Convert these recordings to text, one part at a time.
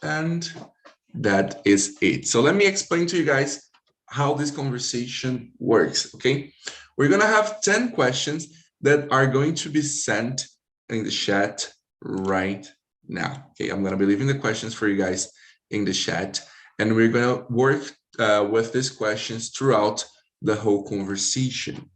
And that is it. So let me explain to you guys how this conversation works, okay? We're gonna have 10 questions that are going to be sent in the chat right now, okay? I'm gonna be leaving the questions for you guys in the chat, and we're gonna work with these questions throughout the whole conversation.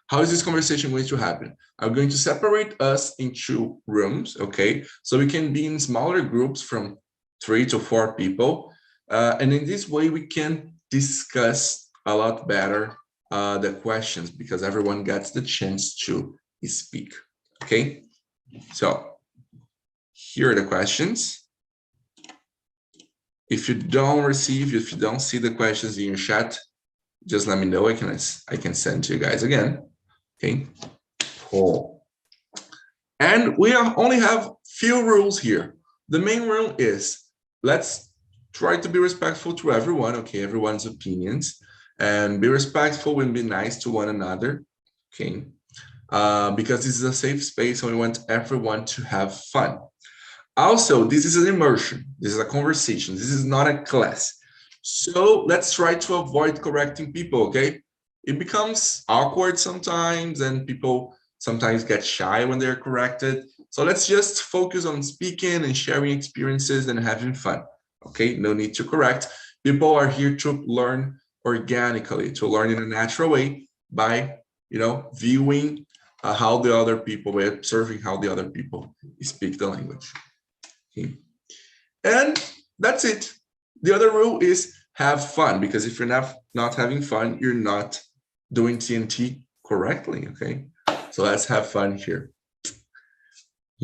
How is this conversation going to happen? I'm going to separate us into rooms, okay? So we can be in smaller groups from 3 to 4 people. And in this way, we can discuss a lot better the questions because everyone gets the chance to speak, okay? So here are the questions. If you don't see the questions in your chat, just let me know. I can send to you guys again. Okay, cool. And we only have few rules here. The main rule is let's try to be respectful to everyone, okay, everyone's opinions, and be respectful and be nice to one another, okay, because this is a safe space and we want everyone to have fun. Also, this is an immersion. This is a conversation. This is not a class. So let's try to avoid correcting people, okay? It becomes awkward sometimes and people sometimes get shy when they're corrected. So let's just focus on speaking and sharing experiences and having fun, okay? No need to correct. People are here to learn organically, to learn in a natural way by, viewing how the other people, by observing how the other people speak the language. Okay. And that's it. The other rule is have fun, because if you're not having fun, you're not doing TNT correctly, okay? So let's have fun here.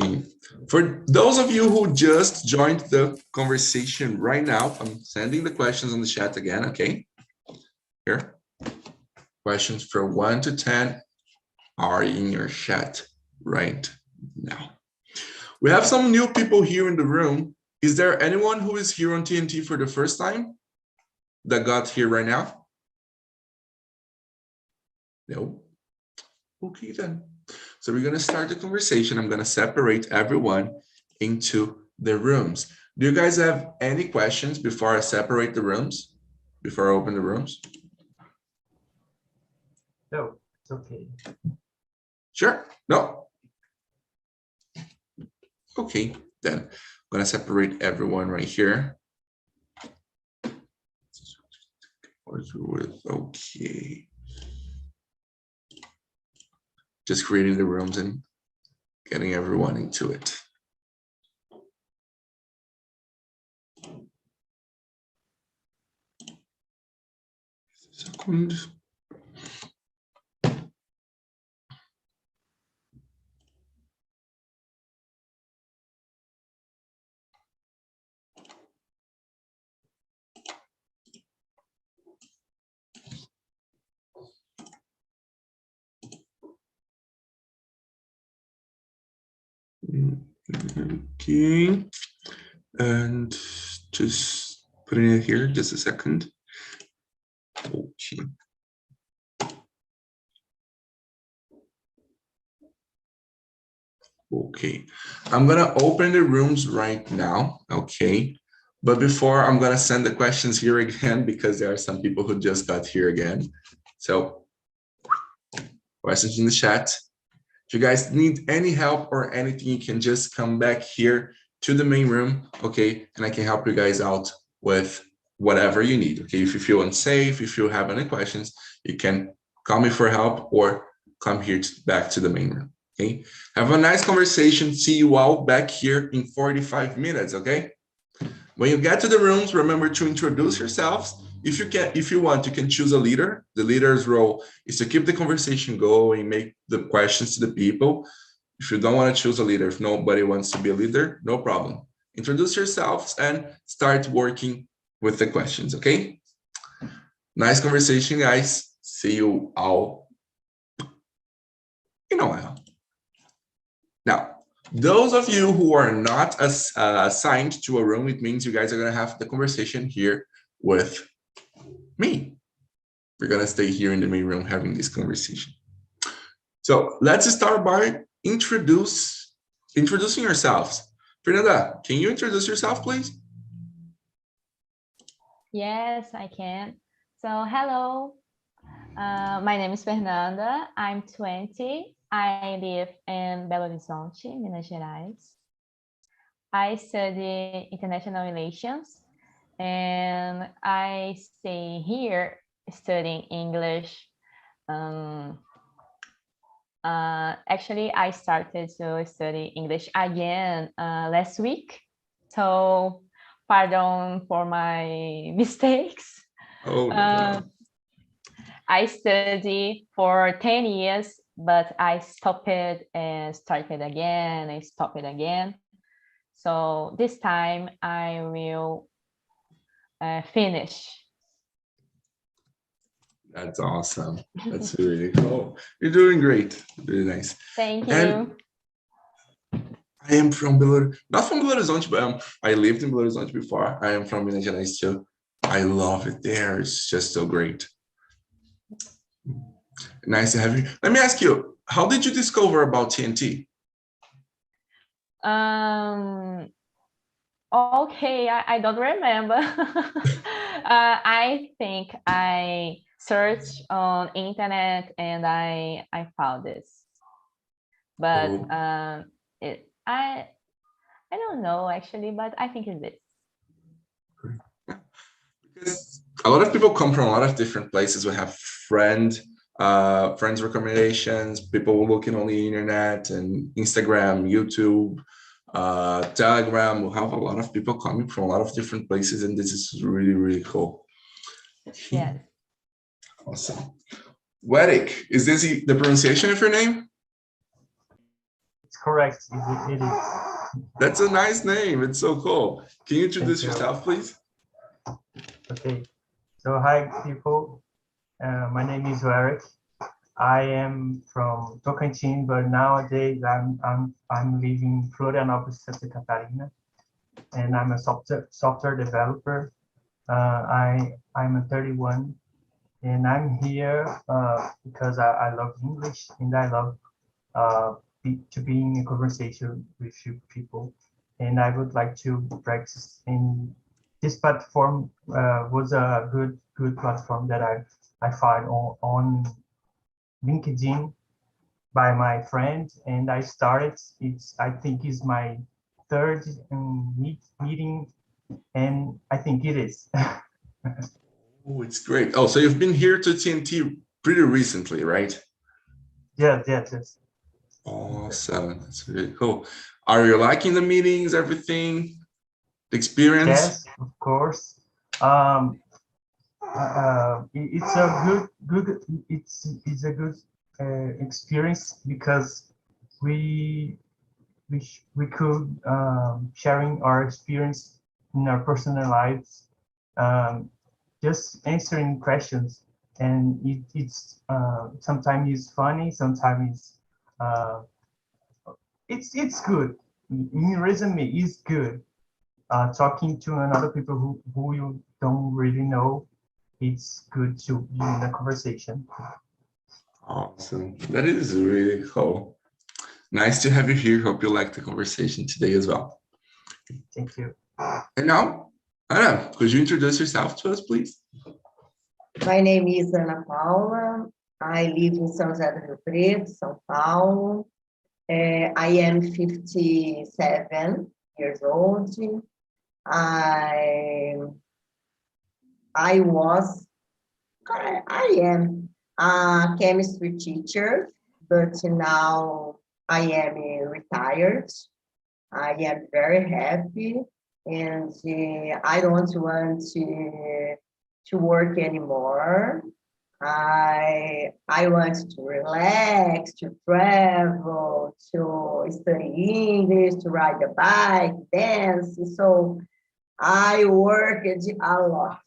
Okay. For those of you who just joined the conversation right now, I'm sending the questions on the chat again, okay? Here. Questions from 1 to 10 are in your chat right now. We have some new people here in the room. Is there anyone who is here on TNT for the first time that got here right now? No? Okay then. So we're going to start the conversation. I'm going to separate everyone into the rooms. Do you guys have any questions before I separate the rooms? Before I open the rooms? No, it's okay. Sure. No? Okay, then I'm going to separate everyone right here. Okay. Just creating the rooms and getting everyone into it. Second. Okay, and just putting it here, just a second. Okay. Okay, I'm gonna open the rooms right now, okay? But before, I'm gonna send the questions here again because there are some people who just got here again. So, questions in the chat. If you guys need any help or anything, you can just come back here to the main room, okay? And I can help you guys out with whatever you need, okay? If you feel unsafe, if you have any questions, you can call me for help or come here back to the main room, okay? Have a nice conversation. See you all back here in 45 minutes, okay? When you get to the rooms, remember to introduce yourselves. If you want, you can choose a leader. The leader's role is to keep the conversation going, make the questions to the people. If you don't want to choose a leader, if nobody wants to be a leader, no problem. Introduce yourselves and start working with the questions, okay? Nice conversation, guys. See you all in a while. Now, those of you who are not assigned to a room, it means you guys are going to have the conversation here with me. We're going to stay here in the main room having this conversation. So let's start by introducing yourselves. Fernanda, can you introduce yourself, please? Yes, I can. So, hello. My name is Fernanda. I'm 20. I live in Belo Horizonte, Minas Gerais. I study international relations and I stay here studying English. Actually, I started to study English again last week. So, pardon for my mistakes. Oh, no problem. I studied for 10 years, but I stopped and started again. I stopped again. So this time I will finish. That's awesome. That's really cool. You're doing great. Really nice. Thank you. And I am from not from Belo Horizonte, but I lived in Belo Horizonte before. I am from Minas Gerais too. I love it there. It's just so great. Nice to have you. Let me ask you, how did you discover about TNT? Okay, I don't remember. I think I searched on internet and I found this. But Oh. I don't know actually, but I think it is. Because a lot of people come from a lot of different places. We have friends recommendations, people looking on the internet and Instagram, YouTube, Telegram. We have a lot of people coming from a lot of different places, and this is really, really cool. Yes. Awesome. Weddick, is this the pronunciation of your name? It's correct. It is. That's a nice name. It's so cool. Can you introduce yourself, please? Okay. So hi, people. My name is Eric. I am from Tocantins, but nowadays I'm living in Florianópolis, Santa Catarina, and I'm a software developer. I'm 31, and I'm here because I love English and I love to be in a conversation with you people, and I would like to practice. In this platform was a good platform that I found on LinkedIn by my friend, and I started. I think is my third meeting, and I think it is. Oh, it's great. Oh, so you've been here to TNT pretty recently, right? Yes. Awesome. That's really cool. Are you liking the meetings, everything, the experience? Yes, of course. It's a it's a good experience because we could sharing our experience in our personal lives, just answering questions, and it's sometimes it's funny, sometimes it's good. In resume, it's good. Talking to another people who you don't really know, it's good to be in a conversation. Awesome. That is really cool. Nice to have you here. Hope you like the conversation today as well. Thank you. And now, Ana, could you introduce yourself to us, please? My name is Ana Paula. I live in São José do Rio Preto, São Paulo. I am 57 years old. I am a chemistry teacher, but now I am retired. I am very happy, and I don't want to work anymore. I want to relax, to travel, to study English, to ride a bike, dance. So I worked a lot,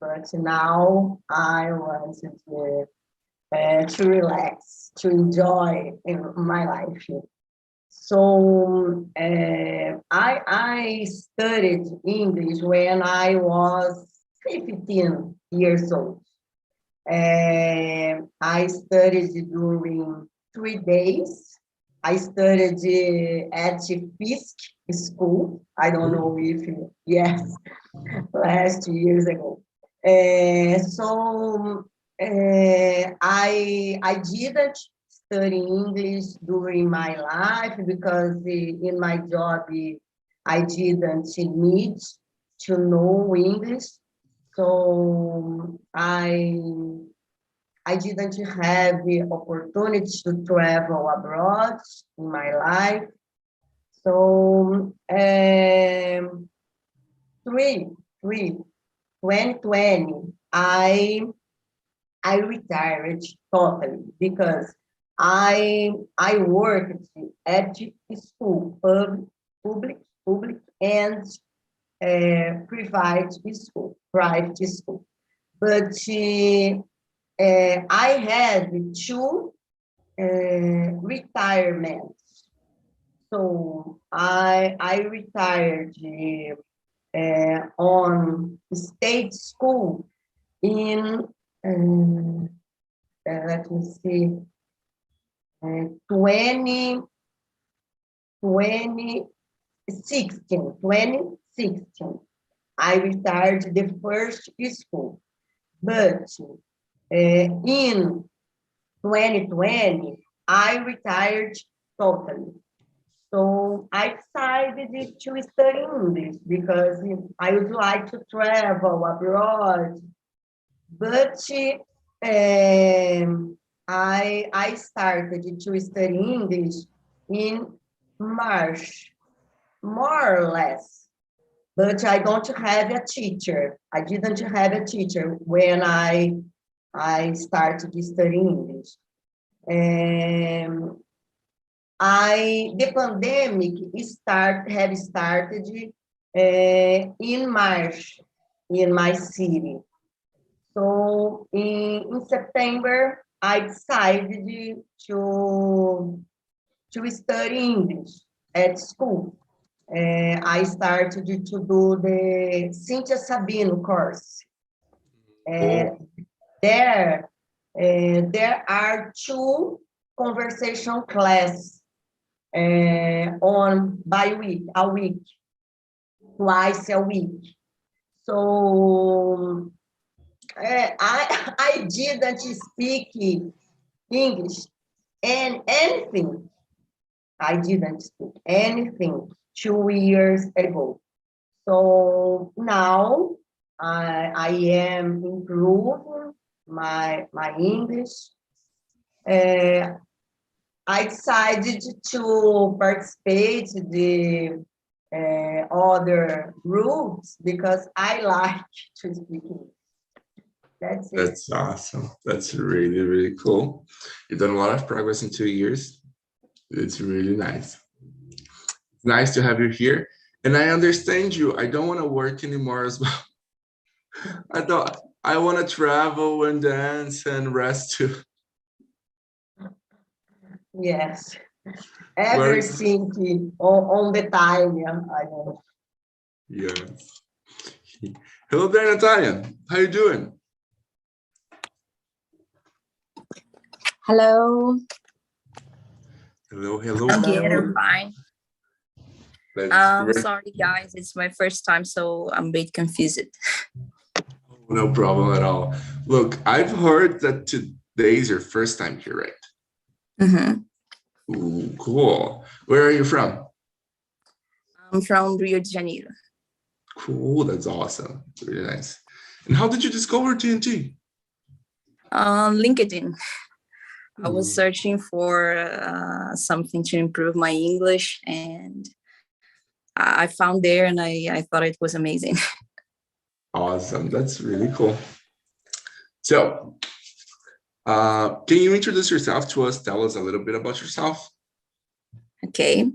but now I want to relax, to enjoy in my life. So I studied English when I was 15 years old. I studied during 3 days. I studied at Fisk school. I don't know if yes, last years ago. I didn't study English during my life because in my job I didn't need to know English. So I didn't have the opportunity to travel abroad in my life. So 2020, I retired totally because I worked at school, public and private school. But I had two retirements. So I retired on state school in, let me see, 2016. I retired the first school, but in 2020, I retired totally. So I decided to study English because I would like to travel abroad. But I started to study English in March, more or less. But I don't have a teacher. I didn't have a teacher when I started studying English. The pandemic had started in March in my city. So in September, I decided to study English at school. I started to do the Cynthia Sabino course. There are two conversation classes a week, twice a week. So I didn't speak English and anything. I didn't speak anything 2 years ago. So now I am improving my English. I decided to participate the other groups because I like to speak English. That's it. That's awesome. That's really, really cool. You've done a lot of progress in 2 years. It's really nice. It's nice to have you here. And I understand you. I don't want to work anymore as well. I want to travel and dance and rest too. Yes. Everything on the time, I know. Yes. Hello there, Natalia. How you doing? Hello. Hello. I'm good. I'm fine. That's Sorry, guys. It's my first time, so I'm a bit confused. no problem at all. Look, I've heard that today is your first time here, right? Mm-hmm. Ooh, cool. Where are you from? I'm from Rio de Janeiro. Cool. That's awesome. Really nice. And how did you discover TNT? LinkedIn. I was searching for something to improve my English, and I found there, and I thought it was amazing. Awesome. That's really cool. So, can you introduce yourself to us? Tell us a little bit about yourself. Okay.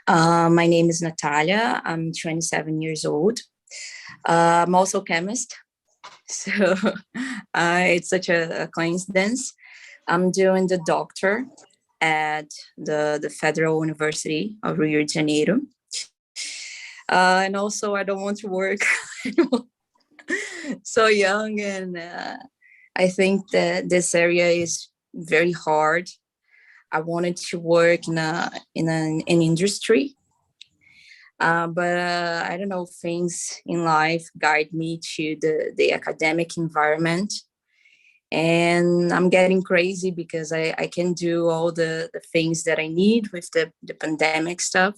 My name is Natalia. I'm 27 years old. I'm also a chemist. So it's such a coincidence. I'm doing the doctor at the Federal University of Rio de Janeiro. And also I don't want to work anymore. So young, and I think that this area is very hard. I wanted to work in an industry. But I don't know, things in life guide me to the academic environment. And I'm getting crazy because I can do all the things that I need with the pandemic stuff.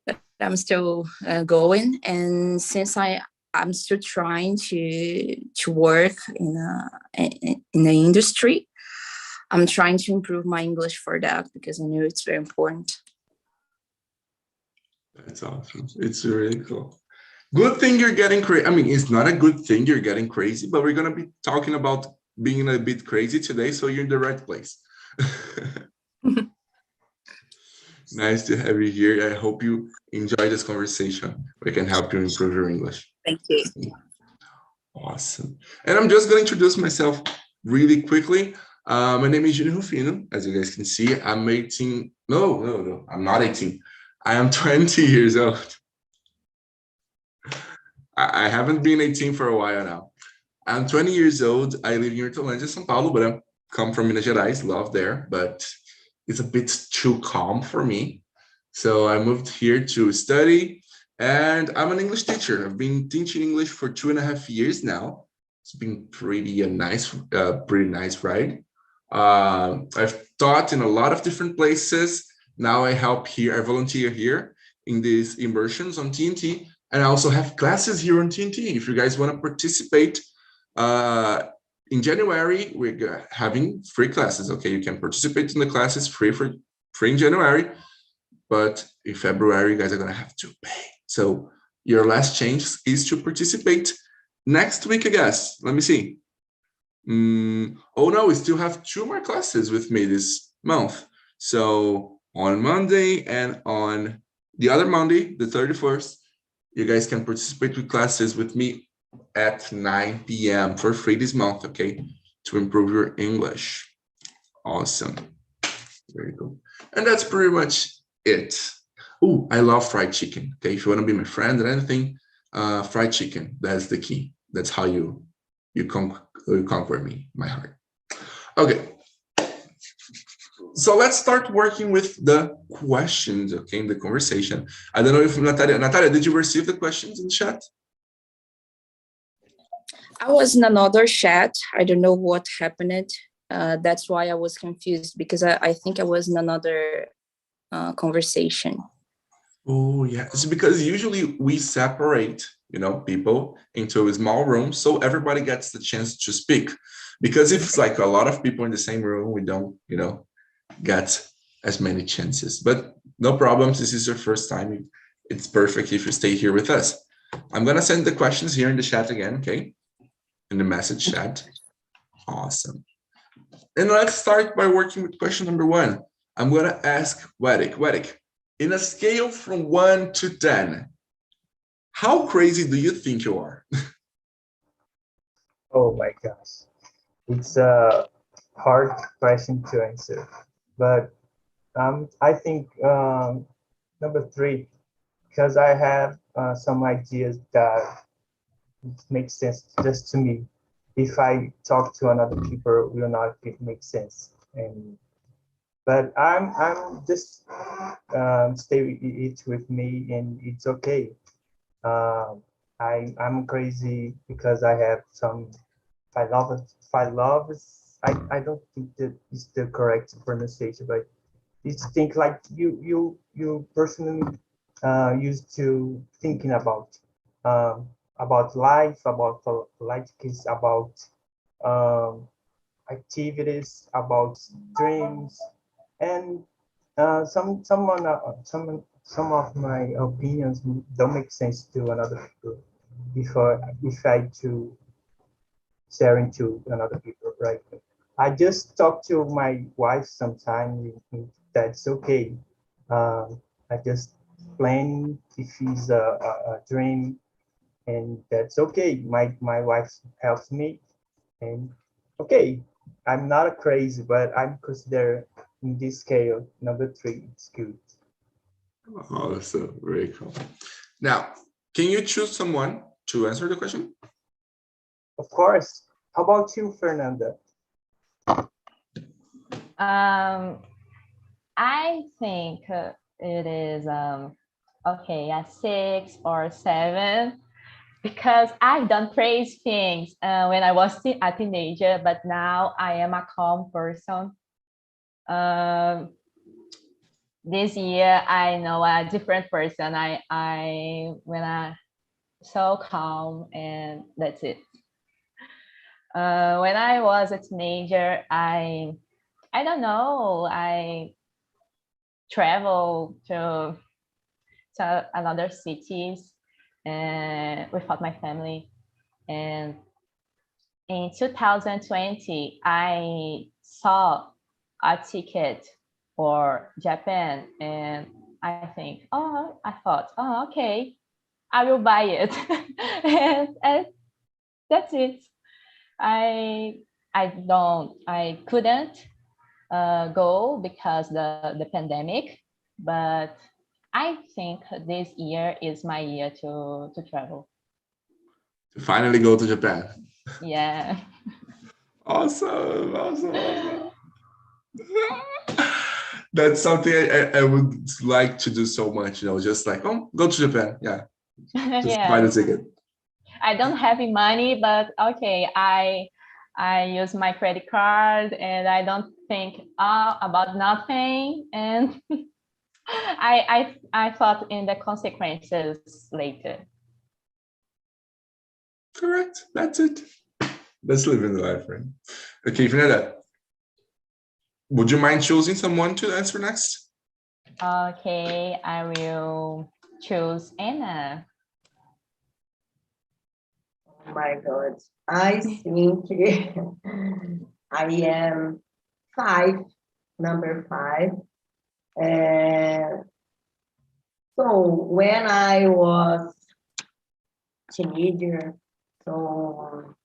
But I'm still going. And since I'm still trying to work in the industry, I'm trying to improve my English for that because I know it's very important. That's awesome. It's really cool. Good thing you're getting crazy. I mean, it's not a good thing you're getting crazy, but we're going to be talking about being a bit crazy today, so you're in the right place. Nice to have you here. I hope you enjoy this conversation. We can help you improve your English. Thank you. Awesome. And I'm just going to introduce myself really quickly. My name is Júnior Rufino. As you guys can see, I'm 18. No, I'm not 18. I am 20 years old. I haven't been 18 for a while now. I'm 20 years old. I live near Orlando, São Paulo, but I come from Minas Gerais, love there, but it's a bit too calm for me. So I moved here to study, and I'm an English teacher. I've been teaching English for 2.5 years now. It's been pretty nice ride. I've taught in a lot of different places. Now I volunteer here in these immersions on TNT, and I also have classes here on TNT. If you guys want to participate, in January, we're having free classes. Okay, you can participate in the classes free in January, but in February, you guys are gonna have to pay. So your last chance is to participate next week, I guess. Let me see. Oh no, we still have 2 more classes with me this month. So on Monday and on the other Monday, the 31st, you guys can participate with classes with me at 9 p.m. for free this month, okay, to improve your English. Awesome. Very good. And that's pretty much it. Oh, I love fried chicken. Okay, if you want to be my friend or anything, fried chicken, that's the key. That's how you conquer me, my heart. Okay. So let's start working with the questions, okay, in the conversation. I don't know if Natalia, did you receive the questions in the chat? I was in another chat. I don't know what happened. That's why I was confused because I think I was in another conversation. Oh yeah, it's because usually we separate, people into a small room so everybody gets the chance to speak. Because if it's like a lot of people in the same room, we don't, get as many chances. But no problems. This is your first time. It's perfect if you stay here with us. I'm gonna send the questions here in the chat again, okay? In the message chat. Awesome. And let's start by working with question number 1. I'm gonna ask Weddick, in a scale from 1 to 10, how crazy do you think you are? Oh my gosh, it's a hard question to answer, but I think number 3, because I have some ideas that make sense just to me. If I talk to another people, will not make sense. But I'm just stay it with me, and it's okay. I'm crazy because I have some five loves. I don't think that is the correct pronunciation, but it's think like you personally used to thinking about life, about politics, about activities, about dreams, and some of my opinions don't make sense to another people if I to sharing to another people, right? I just talk to my wife sometimes. That's okay. I just plan if it's a dream, and that's okay. My wife helps me, and okay. I'm not crazy, but I'm considered in this scale number 3. It's good. Awesome, very cool. Now, can you choose someone to answer the question? Of course. How about you, Fernanda? I think it is okay, a 6 or 7, because I've done crazy things when I was a teenager, but now I am a calm person. This year I know a different person. When I so calm, and that's it. When I was a teenager, I don't know, I traveled to another cities without my family. And in 2020, I saw a ticket for Japan, and I thought, oh, okay, I will buy it. and that's it. I couldn't go because the pandemic, but I think this year is my year to travel. To finally go to Japan. Yeah. Awesome, awesome, awesome. That's something I would like to do so much, just like, oh, go to Japan. Yeah. Just buy the ticket. I don't have money, but okay, I use my credit card and I don't think about nothing. And I thought in the consequences later. Correct. That's it. Let's live in the life, right? Okay, Fernanda, would you mind choosing someone to answer next? Okay, I will choose Anna. Oh my God, I think I am 5, number 5. So when I was teenager, so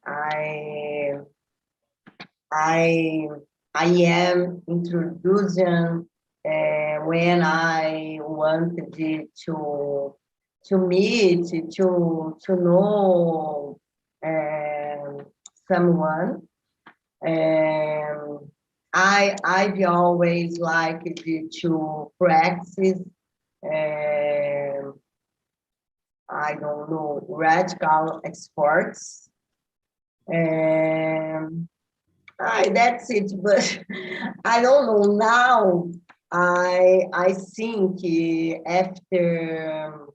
I am introducing when I wanted to meet, to know someone. I've always liked to practice I don't know, radical sports. That's it, but I don't know now. I think after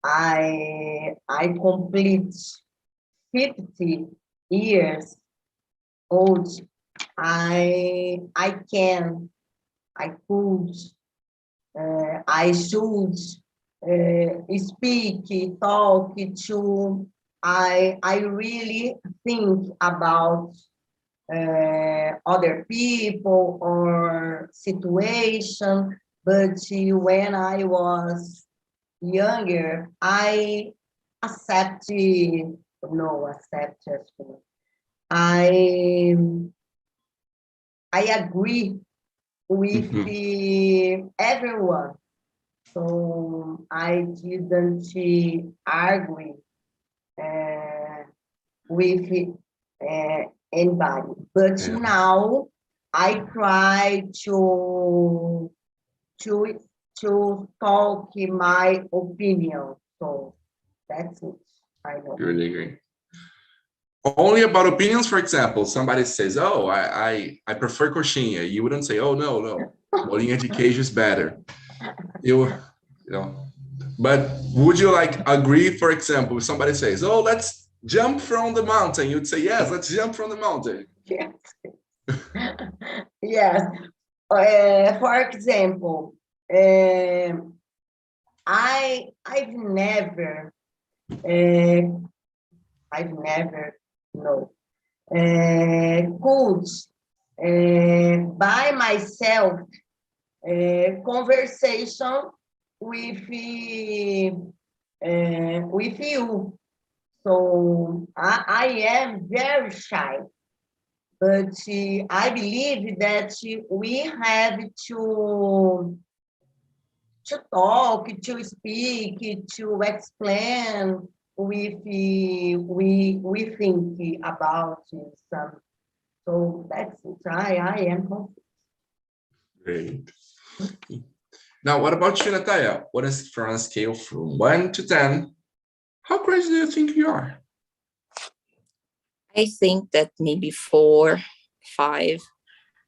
I complete 50 years old, I could, I should speak, talk to. I really think about other people or situation, but when I was younger, I accepted. I agree with everyone, so I didn't argue with anybody. But now I try to talk my opinion. So that's it. I know. You really agree. Only about opinions, for example, somebody says, oh, I prefer coxinha. You wouldn't say, oh, no, bolinha de queijo is better. You know, but would you agree, for example, if somebody says, oh, let's jump from the mountain, you'd say, yes, let's jump from the mountain. Yes. Yes. For example, I've never could by myself conversation with you. So I am very shy, but I believe that we have to talk, to speak, to explain with we think about some. So that's it. I am confused. Great. Now, what about you, Natalia? What is from a scale from 1 to 10? How crazy do you think you are? I think that maybe 4, 5.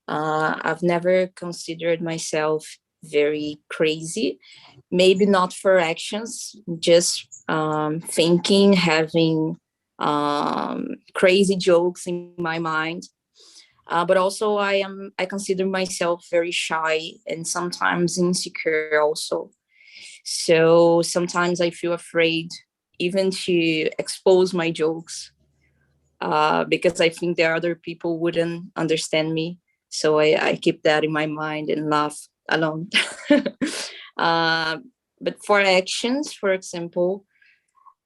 I've never considered myself very crazy. Maybe not for actions, just thinking, having crazy jokes in my mind. But also I consider myself very shy and sometimes insecure also. So sometimes I feel afraid even to expose my jokes because I think there are other people wouldn't understand me. So I keep that in my mind and laugh alone. But for actions, for example,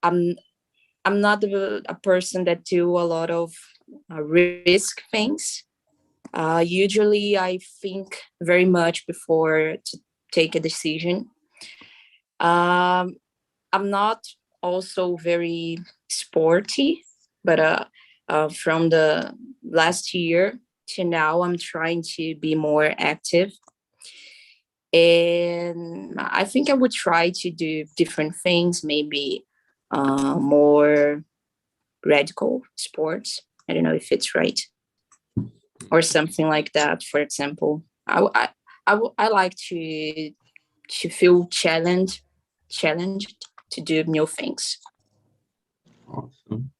I'm not a person that do a lot of risk things. Usually I think very much before to take a decision. I'm not also very sporty, but from the last year to now, I'm trying to be more active. And I think I would try to do different things, maybe more radical sports. I don't know if it's right. Or something like that, for example. I like to feel challenged to do new things. Awesome.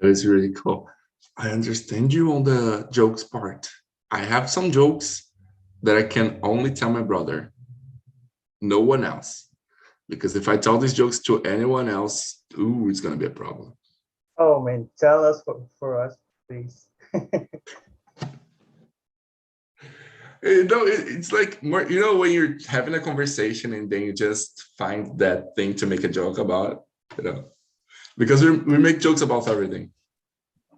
That is really cool. I understand you on the jokes part. I have some jokes that I can only tell my brother, no one else. Because if I tell these jokes to anyone else, ooh, it's gonna be a problem. Oh man, tell us for us, please. It's like more, when you're having a conversation and then you just find that thing to make a joke about, because we make jokes about everything.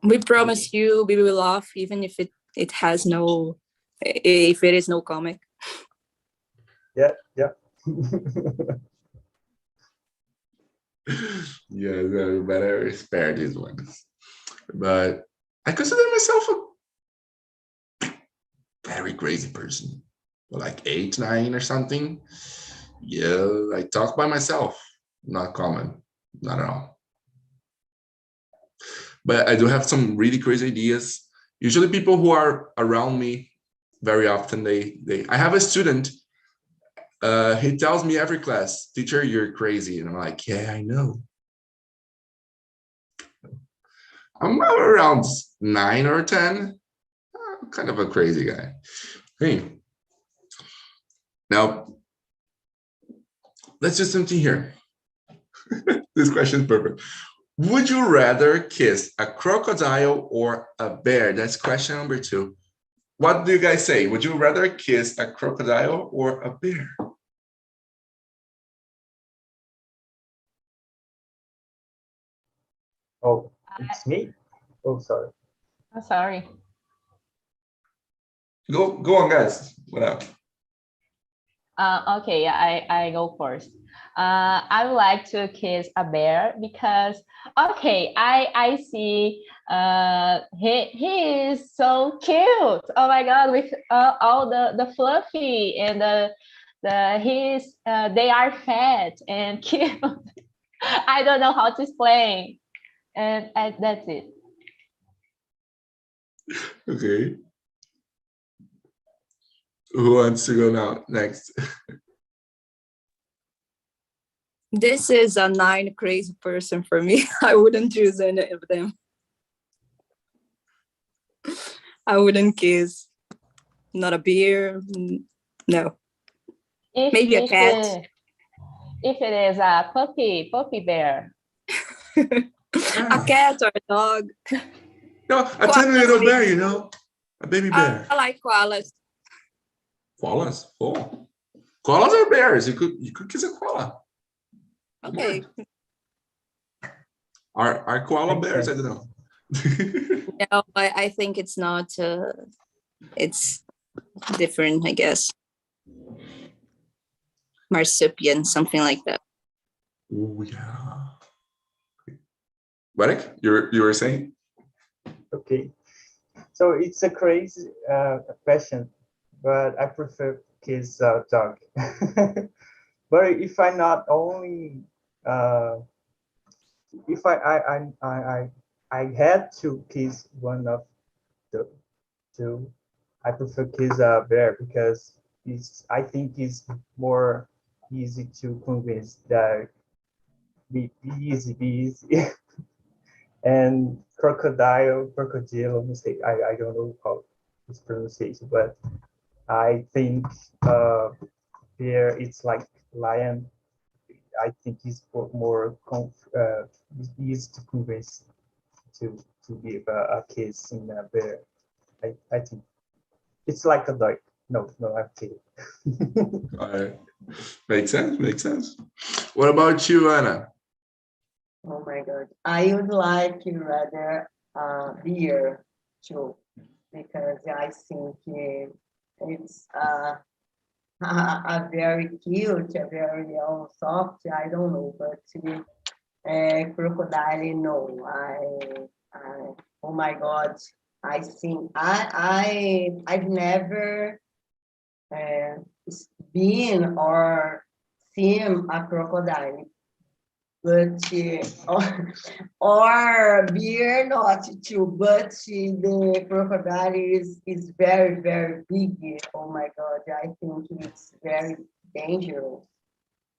We promise you we will laugh even if it has no, if it is no comic. Yeah. Yeah, you better spare these ones. But I consider myself a very crazy person. Like 8, 9 or something. Yeah, I talk by myself. Not common, not at all. But I do have some really crazy ideas. Usually people who are around me very often, I have a student, he tells me every class, teacher, you're crazy. And I'm like, yeah, I know. I'm around 9 or 10. I'm kind of a crazy guy. Hey, now let's do something here. This question is perfect. Would you rather kiss a crocodile or a bear? That's question number 2. What do you guys say? Would you rather kiss a crocodile or a bear? Oh, it's me. Oh, sorry. I'm sorry. Go on, guys. What up? Okay, I go first. I would like to kiss a bear because, okay, I see he is so cute. Oh my God, with all the fluffy and they are fat and cute. I don't know how to explain, and that's it. Okay. Who wants to go now next? This is a 9 crazy person for me. I wouldn't choose any of them. I wouldn't kiss. Not a bear. No. Maybe a cat. If it is a puppy bear. A cat or a dog. No, a tiny little bear, a baby bear. I like koalas. Koalas? Oh. Koalas are bears. You could kiss a koala. Okay. Are koala bears? I don't know. No, I think it's not. It's different, I guess. Marsupial, something like that. Oh yeah. Marek, you were saying? Okay. So it's a crazy question, but I prefer kiss a dog. But if I not only if I had to kiss one of the two, I prefer kiss a bear because I think it's more easy to convince that be easy. And crocodile mistake. I don't know how it's pronunciation, but I think bear it's like lion. I think it's more easy to convince to give a kiss in a bear. I think it's like a dog. No, I'm kidding. All right. Makes sense. Makes sense. What about you, Anna? Oh my God. I would like rather beer too, because I think it's a very cute, a very soft, I don't know, but crocodile, no. Oh my God. I think I've never been or seen a crocodile, but or beer not too, but the crocodile is very, very big. Oh my God, I think it's very dangerous.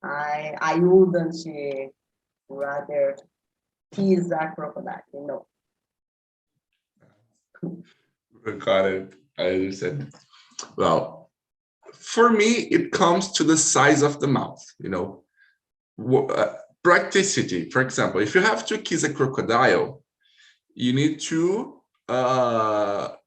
I wouldn't rather kiss a crocodile, you know. Got it. I understand. Well, for me, it comes to the size of the mouth, you know. Practicity. For example, if you have to kiss a crocodile, you need to crouch.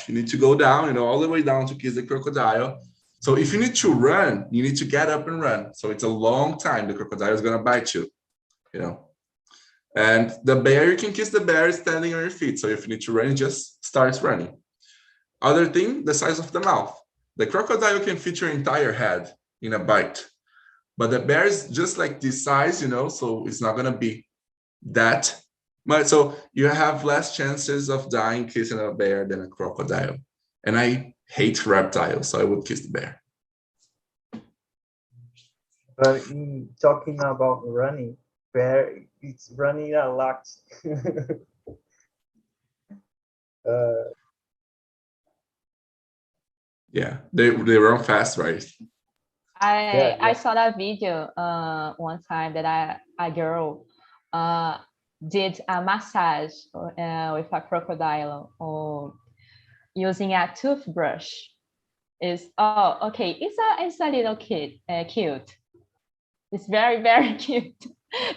You need to go down, you know, all the way down to kiss the crocodile. So if you need to run, you need to get up and run. So it's a long time. The crocodile is gonna bite you, you know. And the bear, you can kiss the bear standing on your feet. So if you need to run, it just starts running. Other thing, the size of the mouth. The crocodile can fit your entire head in a bite. But the bear is just like this size, you know, so it's not gonna be that much. So you have less chances of dying kissing a bear than a crocodile. And I hate reptiles, so I would kiss the bear. But in talking about running, bear it's running a lot. Yeah, they run fast, right? I saw that video one time that a girl did a massage with a crocodile or using a toothbrush. It's okay. It's a little kid cute. It's very, very cute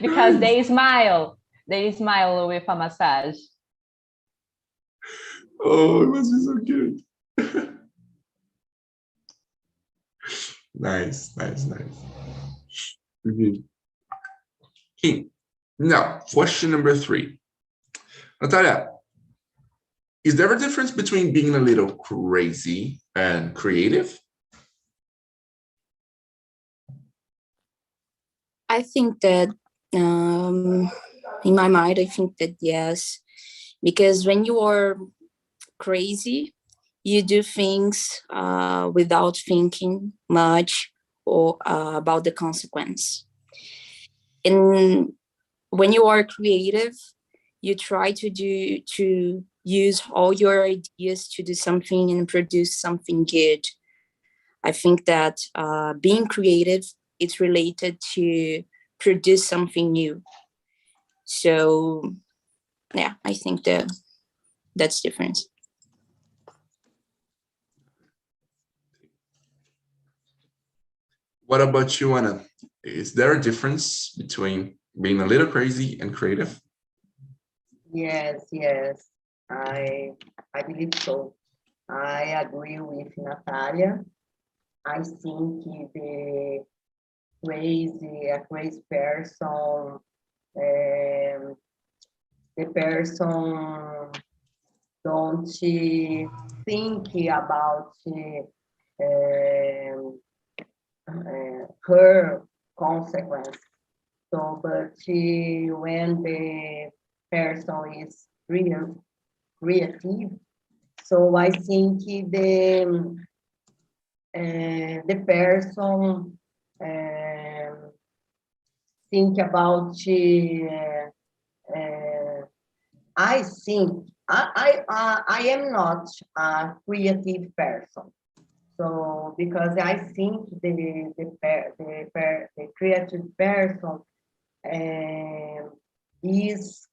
because they smile. They smile with a massage. Oh, it must be so cute. Nice. Okay. Now, question number 3. Natalia, is there a difference between being a little crazy and creative? I think that in my mind, I think that yes, because when you are crazy, you do things without thinking much or about the consequence. And when you are creative, you try to use all your ideas to do something and produce something good. I think that being creative, it's related to produce something new. So yeah, I think that's different. What about you, Anna? Is there a difference between being a little crazy and creative? Yes, I believe so. I agree with Natalia. I think a crazy person, the person don't think about her consequence. So, but when the person is real creative, so I think the person think about I think I am not a creative person. So because I think the creative person is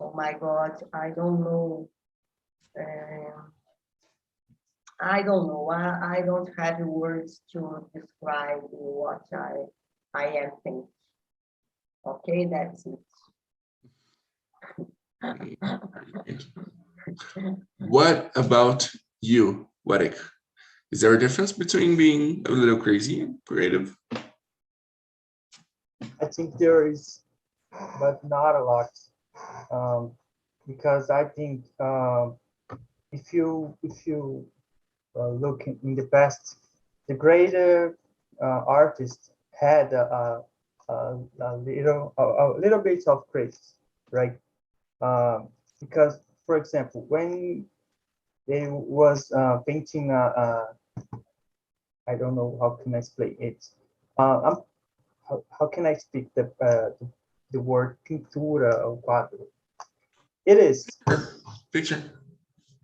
oh my God, I don't know. I don't know. I don't have words to describe what I am thinking. Okay, that's it. What about you, Warwick? Is there a difference between being a little crazy and creative? I think there is, but not a lot, because I think if you look in the past, the greater artists had a little bit of craze, right? Because, for example, when they was painting, I don't know how can I explain it. How can I speak the word pintura or quadro? It is Picture.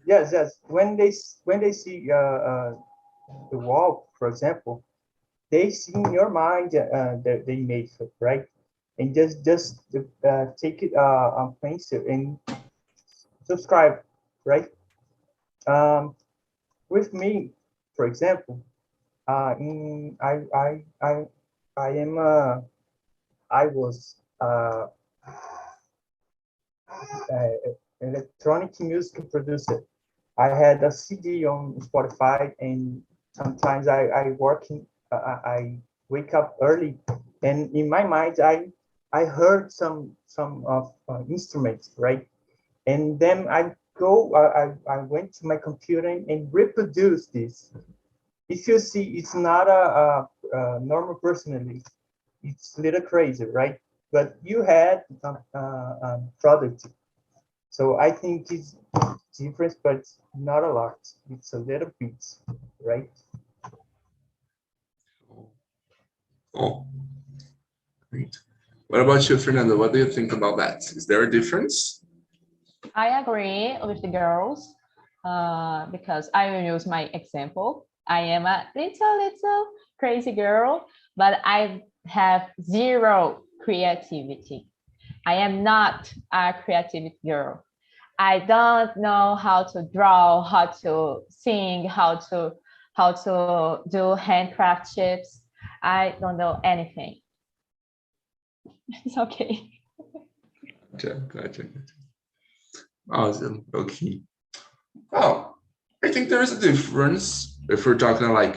yes. When they see the wall, for example, they see in your mind that they made it, right? And just take it on pencil and subscribe, right? With me, for example, I was electronic music producer. I had a CD on Spotify, and sometimes I I wake up early, and in my mind I heard some of instruments, right? And then I went to my computer and reproduced this. If you see, it's not a normal personality. It's a little crazy, right? But you had a product. So I think it's different, but not a lot. It's a little bit, right? Oh, great. What about you, Fernando? What do you think about that? Is there a difference? I agree with the girls because I will use my example. I am a little crazy girl, but I have zero creativity. I am not a creative girl. I don't know how to draw, how to sing, how to do handcraftships. I don't know anything. It's okay. Gotcha. Awesome. Okay. Well, I think there is a difference if we're talking like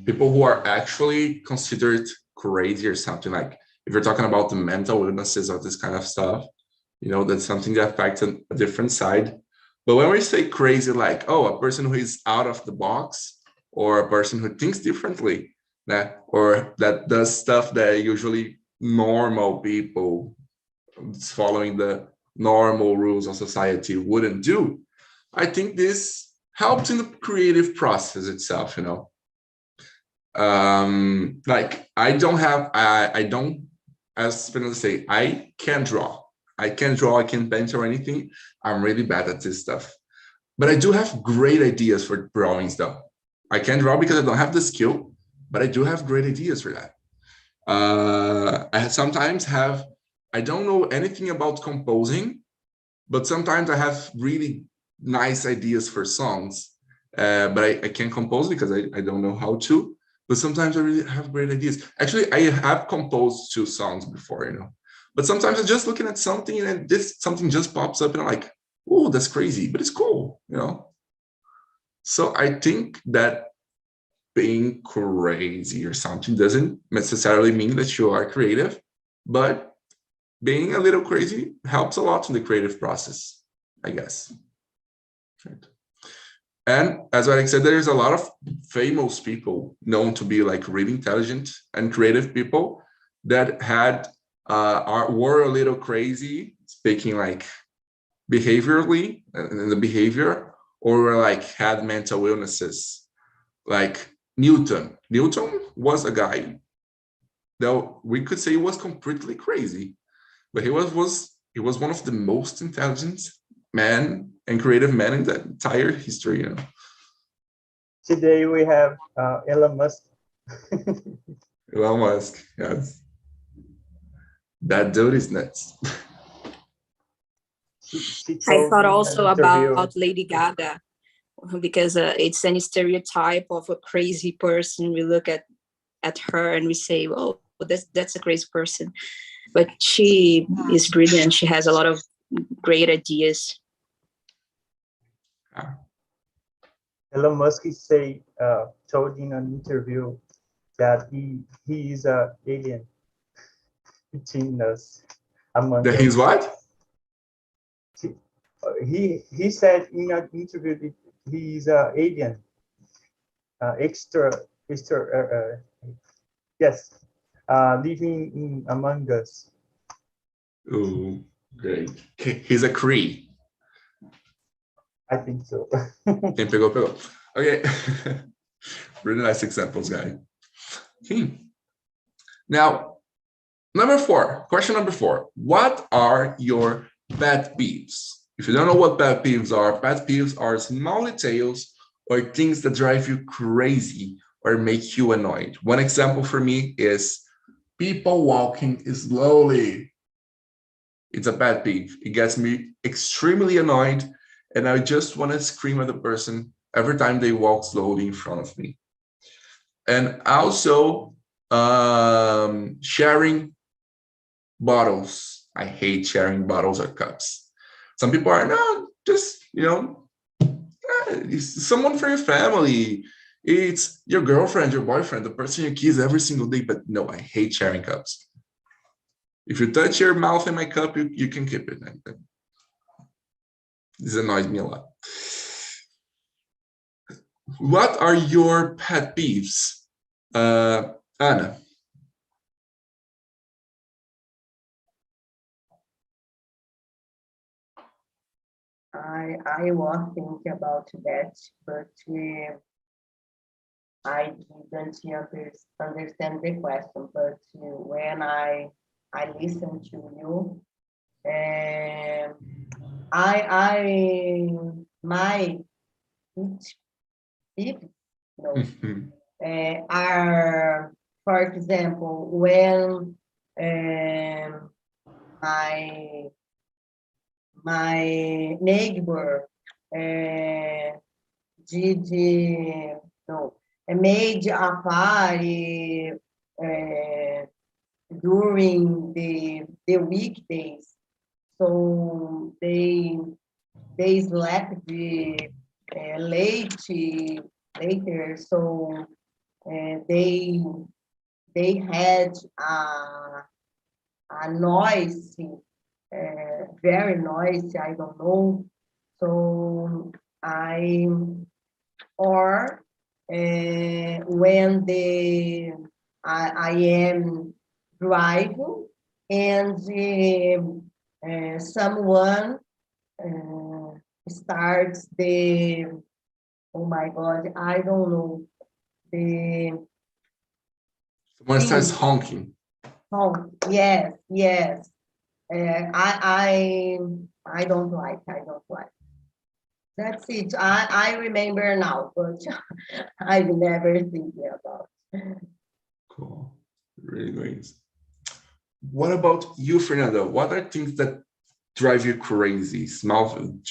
people who are actually considered crazy or something, like if you're talking about the mental illnesses of this kind of stuff, you know, that's something that affects a different side. But when we say crazy, like, oh, a person who is out of the box or a person who thinks differently, or that does stuff that usually normal people following the normal rules of society wouldn't do, I think this helps in the creative process itself, you know. Like I don't, as Fernando say, I can't draw, I can't paint or anything. I'm really bad at this stuff, but I do have great ideas for drawings though. I can't draw because I don't have the skill, but I do have great ideas for that. I sometimes have, I don't know anything about composing, but sometimes I have really nice ideas for songs, but I can't compose because I don't know how to. But sometimes I really have great ideas. Actually, I have composed 2 songs before, you know. But sometimes I'm just looking at something and something just pops up and I'm like, oh, that's crazy, but it's cool, you know. So I think that being crazy or something doesn't necessarily mean that you are creative, but being a little crazy helps a lot in the creative process, I guess. Right. And as I said, there's a lot of famous people known to be like really intelligent and creative people that were a little crazy, speaking like behaviorally in the behavior, or like had mental illnesses like Newton. Newton was a guy that we could say was completely crazy, but he was one of the most intelligent men and creative men in the entire history. You know. Today we have Elon Musk. Elon Musk, yes. That dude is nuts. She I told thought in an also interview- about Lady Gaga, because it's any stereotype of a crazy person. We look at her and we say, "Oh, that's a crazy person," but she is brilliant. She has a lot of great ideas. Elon Musk told in an interview that he is a alien between us, among That us. he's what? He said in an interview that he is a alien, yes, living in among us. Oh, great. He's a Cree. I think so. Quem pegou, pegou. Okay. Really nice examples, guys. Now, question number 4. What are your pet peeves? If you don't know what pet peeves are small details or things that drive you crazy or make you annoyed. One example for me is people walking slowly. It's a pet peeve. It gets me extremely annoyed, and I just want to scream at the person every time they walk slowly in front of me. And also sharing bottles. I hate sharing bottles or cups. Some people are, no, just, it's someone for your family. It's your girlfriend, your boyfriend, the person you kiss every single day. But no, I hate sharing cups. If you touch your mouth in my cup, you can keep it. This annoys me a lot. What are your pet peeves? Anna. I was thinking about that, but I didn't understand the question. But when I listened to you, my tips, are, for example, when my neighbor made a party during the weekdays, so they slept later, so they had a noise, very noisy, I don't know. So when I am driving and someone starts oh my God, I don't know, Someone starts honking. Oh, yes. I don't like. That's it. I remember now, but I never think about. Cool. Really great. What about you, Fernando? What are things that drive you crazy?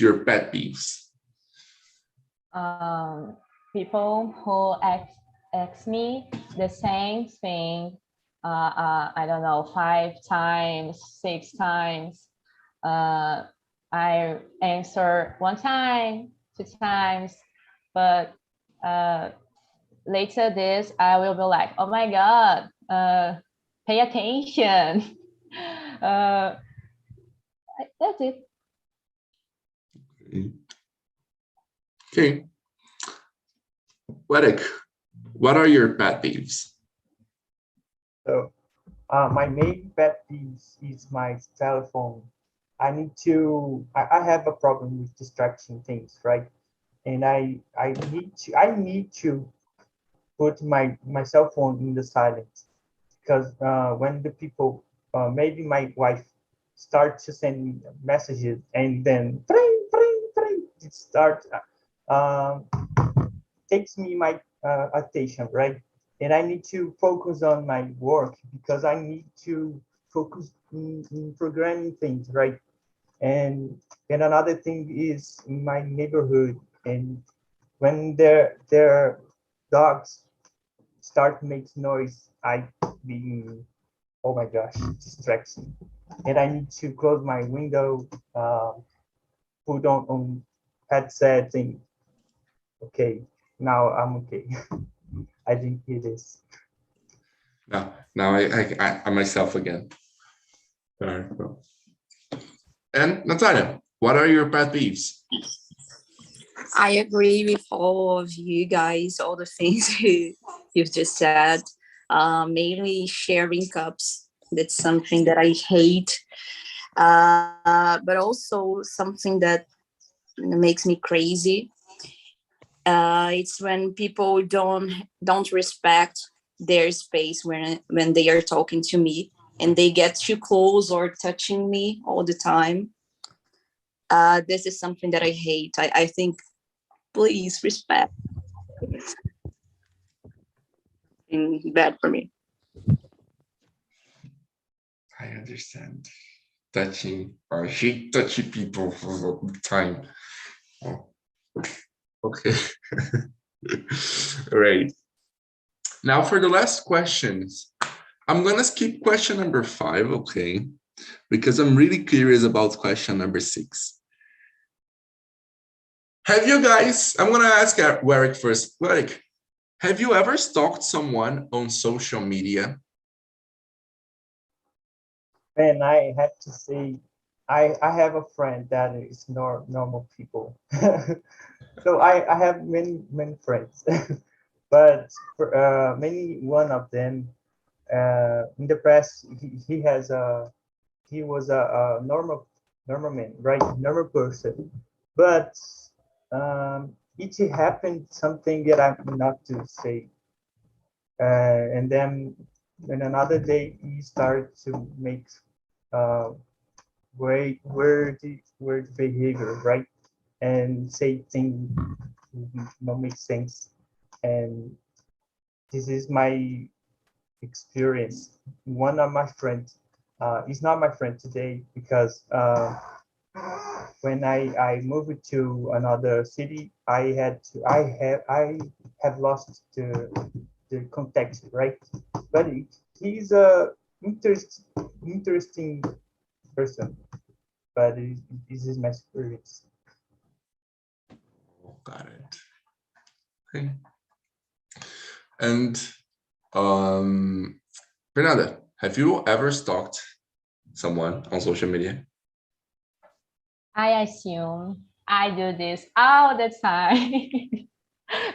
Your pet peeves? People who ask me the same thing, I don't know, 5 times, 6 times. I answer 1 time, 2 times, but later this, I will be like, oh my God, pay attention. That's it. Okay. Wedek, what are your pet peeves? So my main pet peeve is my cell phone. I have a problem with distraction things, right? And I need to put my cell phone in the silence, because when the people, maybe my wife, start to send me messages, and then it starts takes me my attention, right? And I need to focus on my work because I need to focus in programming things, right? And another thing is in my neighborhood, and when their dogs start making noise, I being, oh my gosh, distraction, and I need to close my window, put on headset thing. Okay, now I'm okay. I think it is. Now I myself again. All right, well. And Natalia, what are your pet peeves? I agree with all of you guys, all the things you've just said. Mainly sharing cups. That's something that I hate. But also something that makes me crazy. It's when people don't respect their space when they are talking to me, and they get too close or touching me all the time. This is something that I hate. I think, please respect. Bad for me. I understand. Touching, I hate touching people all the time. Oh, okay. All right. Now for the last questions, I'm gonna skip question number 5, okay? Because I'm really curious about question number 6. Have you guys, I'm gonna ask Warwick first. Warwick, have you ever stalked someone on social media? And I have to say, I have a friend that is normal people. So I have many friends, but many one of them, in the past, he was a normal man, right? Normal person, but it happened something that I'm not to say, and then another day he started to make word behavior, right? And say things don't make sense. And this is my experience. One of my friends, is not my friend today because when I moved to another city, I have lost the contact, right? But he's a interesting person. But this is my experience. Oh, got it. Okay. And Fernanda, have you ever stalked someone on social media? I assume I do this all the time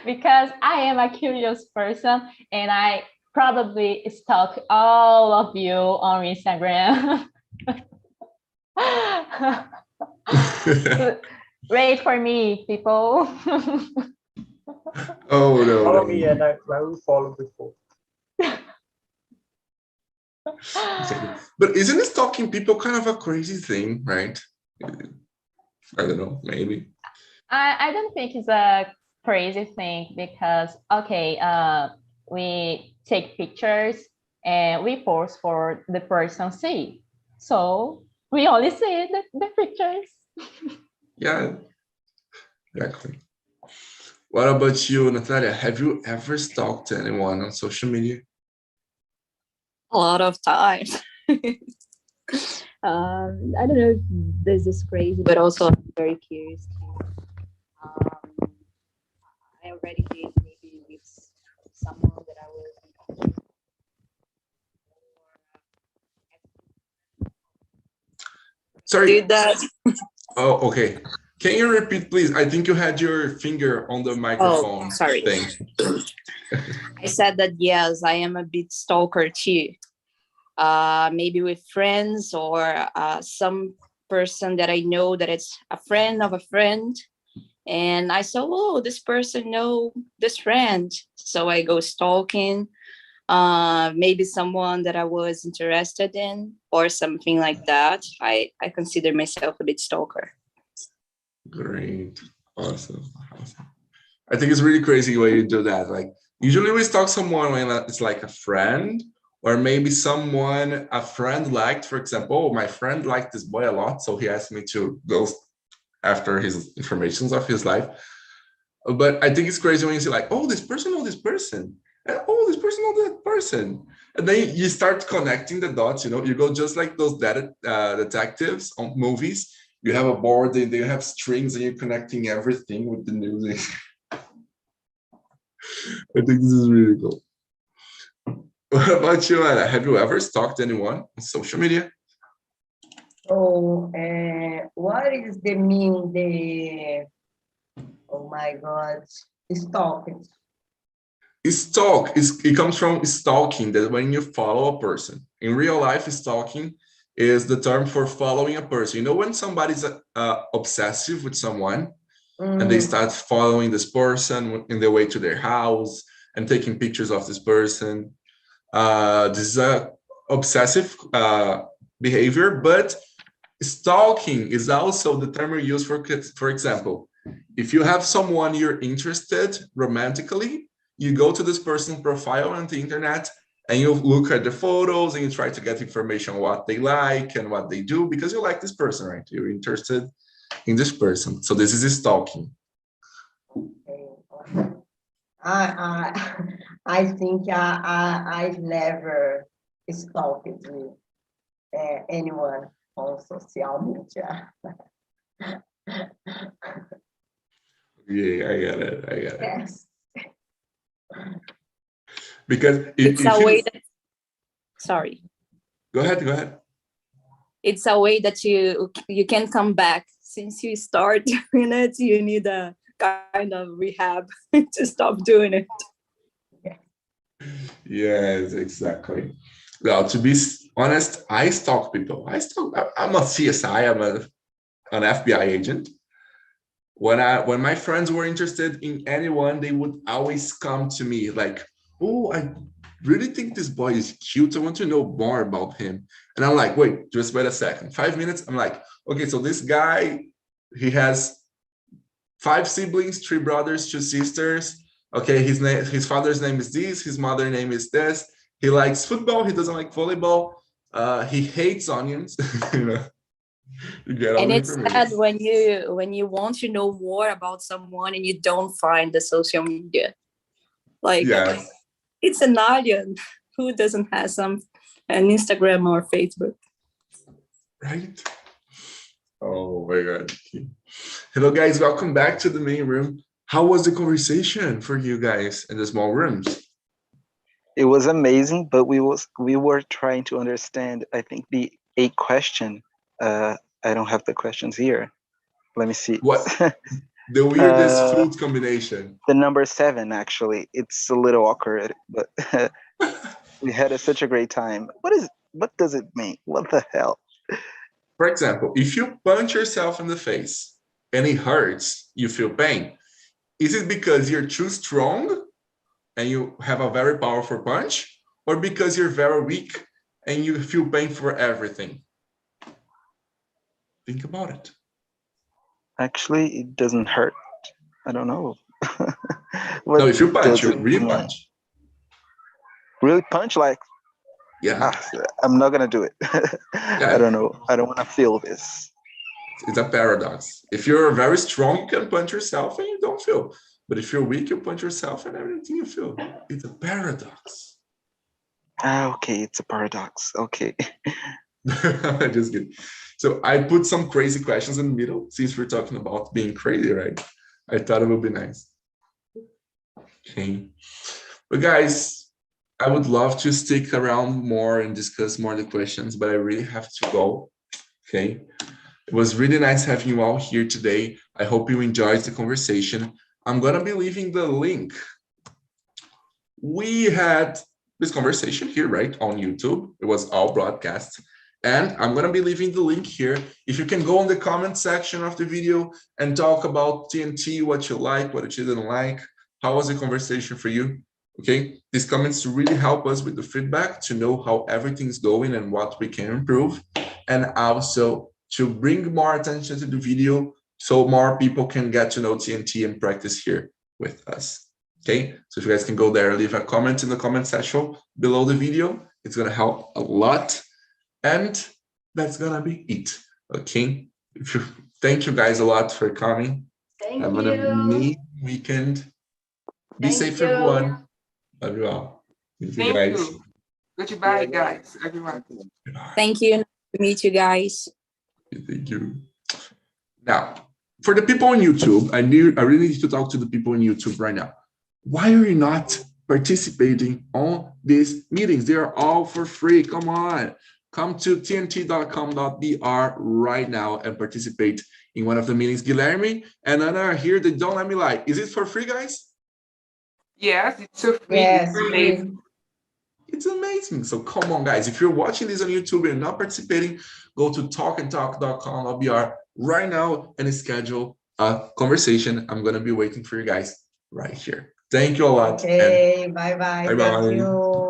because I am a curious person and I probably stalk all of you on Instagram. Wait for me, people. Oh no. Follow me and I will follow before. But isn't stalking people kind of a crazy thing, right? I don't know, maybe. I don't think it's a crazy thing because, okay, we take pictures and we post for the person to see. So we only see the pictures. Yeah, exactly. What about you, Natalia? Have you ever stalked anyone on social media? A lot of time. I don't know if this is crazy, but also I'm very curious too. I already did maybe with someone that I was Sorry. did that. Oh, okay. Can you repeat, please? I think you had your finger on the microphone sorry. thing. I said that yes, I am a bit stalker too. Maybe with friends or some person that I know that it's a friend of a friend. and I saw, oh, this person know this friend. So I go stalking, maybe someone that I was interested in or something like that. I consider myself a bit stalker. Great. Awesome. I think it's really crazy when you do that. Like usually we stalk someone when it's like a friend, or maybe someone a friend liked, for example, my friend liked this boy a lot, so he asked me to go after his informations of his life. But I think it's crazy when you see like, oh, this person know this person, and oh, this person know that person, and then you start connecting the dots. You go just like those detectives on movies. You have a board and they have strings, and you're connecting everything with the music. I think this is really cool. What about you, Anna? Have you ever stalked anyone on social media? So, what is the mean? Oh my God, stalking. It comes from stalking, that when you follow a person. In real life, stalking is the term for following a person. When somebody's obsessive with someone, and they start following this person in their way to their house and taking pictures of this person. This is a obsessive behavior, but stalking is also the term we use for example, if you have someone you're interested romantically, you go to this person's profile on the internet and you look at the photos and you try to get information on what they like and what they do because you like this person, right? You're interested in this person. So this is stalking. I think I've never stalked anyone on social media. Yeah, I got it. Yes. Because it's a way that, sorry. Go ahead. It's a way that you can come back. Since you start doing it, you need a kind of rehab to stop doing it. Yes, exactly. Well, to be honest, I stalk people. I'm a CSI. I'm an FBI agent. When my friends were interested in anyone, they would always come to me like, oh, I really think this boy is cute. I want to know more about him. And I'm like, wait a second. 5 minutes. I'm like, okay, so this guy, he has 5 siblings, 3 brothers, 2 sisters. Okay, his father's name is this, his mother's name is this. He likes football, he doesn't like volleyball. He hates onions. You get all and the it's information. sad when you want to know more about someone and you don't find the social media. Like, yes. It's an alien who doesn't have an Instagram or Facebook. Right? Oh my God. Hello guys, welcome back to the main room. How was the conversation for you guys in the small rooms? It was amazing, but we were trying to understand, I think, a question. I don't have the questions here. Let me see. What? The weirdest food combination. The number 7, actually. It's a little awkward, but we had such a great time. What does it mean? What the hell? For example, if you punch yourself in the face and it hurts, you feel pain. Is it because you're too strong and you have a very powerful punch, or because you're very weak and you feel pain for everything? Think about it. Actually, it doesn't hurt. I don't know. No, if you punch, you really punch. Really punch, like, yeah. I'm not gonna do it. Yeah. I don't know. I don't want to feel this. It's a paradox. If you're very strong, you can punch yourself and you don't feel. But if you're weak, you punch yourself and everything you feel. It's a paradox. Okay, it's a paradox. Okay. Just kidding. So I put some crazy questions in the middle, since we're talking about being crazy, right? I thought it would be nice. Okay. But guys, I would love to stick around more and discuss more of the questions, but I really have to go. Okay. It was really nice having you all here today. I hope you enjoyed the conversation. I'm going to be leaving the link. We had this conversation here, right, on YouTube. It was all broadcast. And I'm going to be leaving the link here. If you can go in the comment section of the video and talk about TNT, what you like, what you didn't like, how was the conversation for you? Okay, these comments really help us with the feedback to know how everything's going and what we can improve, and also to bring more attention to the video so more people can get to know TNT and practice here with us. Okay, so if you guys can go there and leave a comment in the comment section below the video, it's going to help a lot. And that's gonna be it. Okay. Thank you guys a lot for coming. Have an amazing weekend. Be safe, everyone. Love you all. Thank you, guys. Goodbye, guys. Everyone. Thank you. Nice to meet you guys. Thank you. Now, for the people on YouTube, I really need to talk to the people on YouTube right now. Why are you not participating on these meetings? They are all for free. Come on. Come to tnt.com.br right now and participate in one of the meetings. Guilherme and Anna are here. They don't let me lie. Is it for free, guys? Yes, it's so free. Yes, It's amazing. It's amazing. So come on, guys. If you're watching this on YouTube and not participating, go to talkandtalk.com.br right now and schedule a conversation. I'm going to be waiting for you guys right here. Thank you a lot. Okay, bye-bye. Bye-bye. Thank you.